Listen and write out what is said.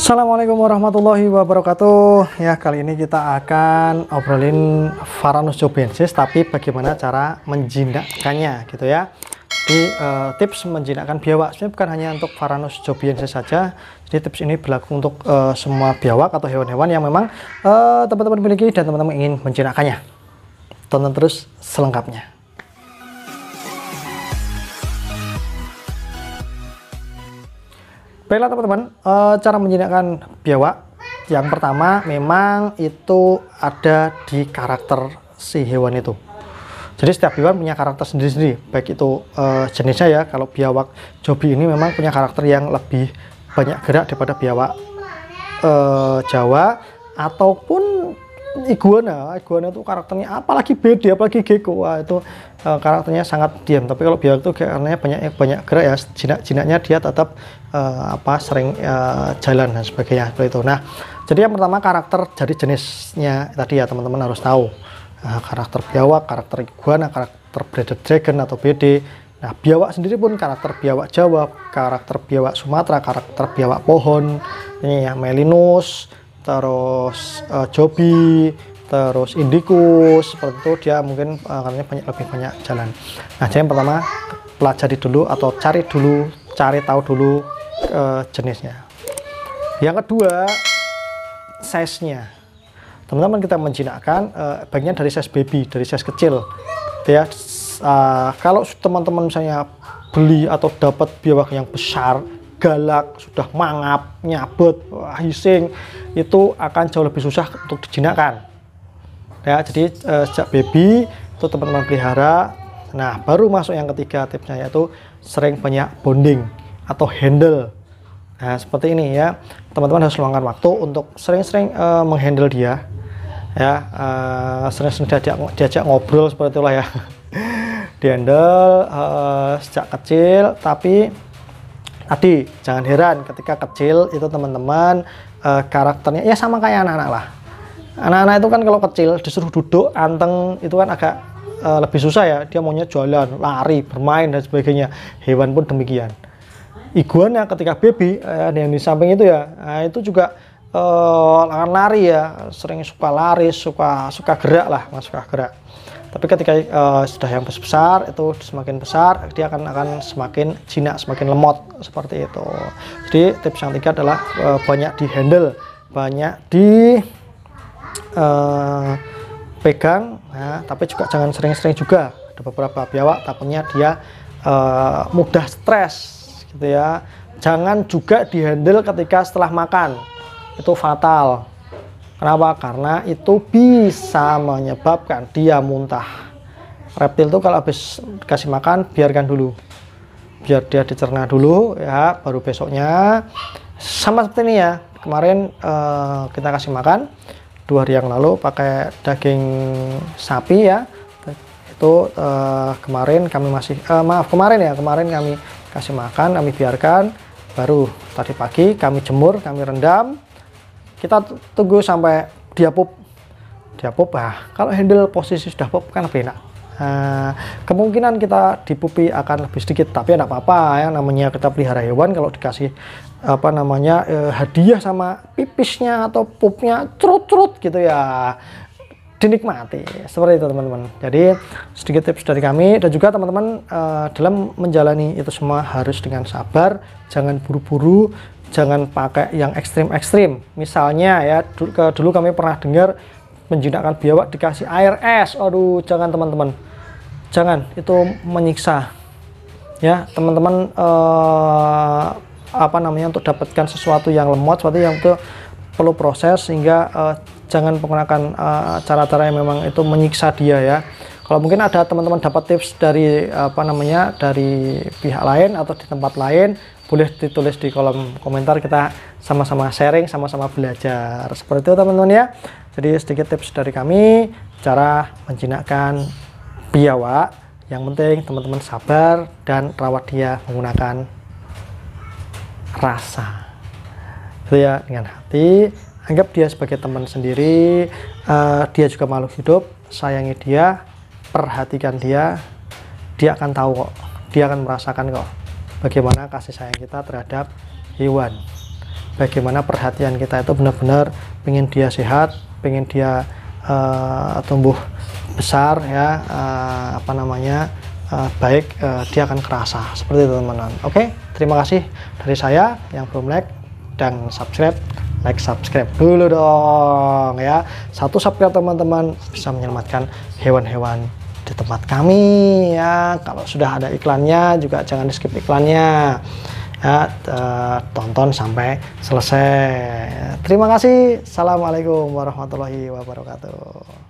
Assalamualaikum warahmatullahi wabarakatuh. Ya, kali ini kita akan obrolin Varanus joviensis, tapi bagaimana cara menjinakkannya gitu ya. Jadi tips menjinakkan biawak sebenarnya bukan hanya untuk Varanus joviensis saja. Jadi tips ini berlaku untuk semua biawak atau hewan-hewan yang memang teman-teman miliki dan teman-teman ingin menjinakkannya. Tonton terus selengkapnya. Baiklah teman-teman, cara menjinakkan biawak yang pertama memang itu ada di karakter si hewan itu. Jadi setiap hewan punya karakter sendiri-sendiri, baik itu jenisnya ya. Kalau biawak jobi ini memang punya karakter yang lebih banyak gerak daripada biawak Jawa ataupun iguana. Iguana itu karakternya apalagi beda, apalagi gecko. Wah, itu karakternya sangat diam. Tapi kalau biawak itu karakternya banyak gerak ya. Jinak-jinaknya dia tetap sering jalan dan sebagainya seperti itu. Nah, jadi yang pertama karakter dari jenisnya tadi ya teman-teman harus tahu. Karakter biawak, karakter iguana, karakter bearded dragon atau BD. Nah, biawak sendiri pun karakter biawak Jawa, karakter biawak Sumatera, karakter biawak pohon. Ini ya Melinus, terus Jobi, terus Indicus, seperti itu dia mungkin karena lebih banyak jalan. Nah, jadi yang pertama pelajari dulu atau cari tahu dulu jenisnya. Yang kedua size-nya. Teman-teman kita menjinakkan bagian dari size baby, dari size kecil. Ya, kalau teman-teman misalnya beli atau dapat biawak yang besar, galak, sudah mangap, nyabut, hising, itu akan jauh lebih susah untuk dijinakkan. Ya, jadi sejak baby itu teman-teman pelihara. Nah, baru masuk yang ketiga tipsnya, yaitu sering banyak bonding atau handle. Nah, seperti ini ya, teman-teman harus luangkan waktu untuk sering-sering menghandle dia. Ya, sering-sering diajak ngobrol seperti itulah ya. Dihandle sejak kecil, tapi tadi jangan heran ketika kecil itu teman-teman karakternya ya sama kayak anak-anak lah. Anak-anak itu kan kalau kecil disuruh duduk anteng itu kan agak lebih susah ya, dia maunya jalan, lari, bermain dan sebagainya. Hewan pun demikian. Iguana ketika baby yang di samping itu ya, nah, itu juga lari ya, sering suka lari, suka gerak lah, suka gerak. Tapi ketika sudah yang besar itu semakin besar dia akan semakin jinak, semakin lemot seperti itu. Jadi tips yang ketiga adalah banyak di handle, banyak di pegang, nah, tapi juga jangan sering-sering juga. Ada beberapa biawak takutnya dia mudah stres gitu ya. Jangan juga di handle ketika setelah makan, itu fatal. Kenapa? Karena itu bisa menyebabkan dia muntah. Reptil itu kalau habis kasih makan biarkan dulu, biar dia dicerna dulu ya, baru besoknya. Sama seperti ini ya, kemarin kita kasih makan 2 hari yang lalu pakai daging sapi ya. Itu kemarin kami kemarin kami kasih makan, kami biarkan, baru tadi pagi kami jemur, kami rendam. Kita tunggu sampai dia pup. Kalau handle posisi sudah pup kan lebih enak. Kemungkinan kita dipupi akan lebih sedikit, tapi tidak apa-apa ya, namanya kita pelihara hewan. Kalau dikasih hadiah sama pipisnya atau pupnya cerut-cerut gitu ya, dinikmati seperti itu teman-teman. Jadi sedikit tips dari kami, dan juga teman-teman dalam menjalani itu semua harus dengan sabar, jangan buru-buru, jangan pakai yang ekstrim-ekstrim. Misalnya ya, dulu kami pernah dengar menjinakkan biawak dikasih air es. Aduh, jangan teman-teman, jangan, itu menyiksa ya teman-teman. Untuk dapatkan sesuatu yang lemot, sesuatu yang itu perlu proses, sehingga jangan menggunakan cara-cara yang memang itu menyiksa dia ya. Kalau mungkin ada teman-teman dapat tips dari dari pihak lain atau di tempat lain, boleh ditulis di kolom komentar, kita sama-sama sharing, sama-sama belajar seperti itu teman-teman ya. Jadi sedikit tips dari kami cara menjinakkan biawak. Yang penting teman-teman sabar dan rawat dia menggunakan rasa itu ya, dengan hati. Anggap dia sebagai teman sendiri, dia juga makhluk hidup, sayangi dia, perhatikan dia akan tahu kok, dia akan merasakan kok bagaimana kasih sayang kita terhadap hewan. bagaimana perhatian kita itu benar-benar pengen dia sehat, pengen dia tumbuh besar ya, baik, dia akan kerasa seperti itu teman-teman. Oke, terima kasih dari saya. Yang belum like dan subscribe, like subscribe dulu dong ya. Satu subscribe teman-teman bisa menyelamatkan hewan-hewan di tempat kami ya. Kalau sudah ada iklannya juga jangan di skip iklannya ya, tonton sampai selesai. Terima kasih. Assalamualaikum warahmatullahi wabarakatuh.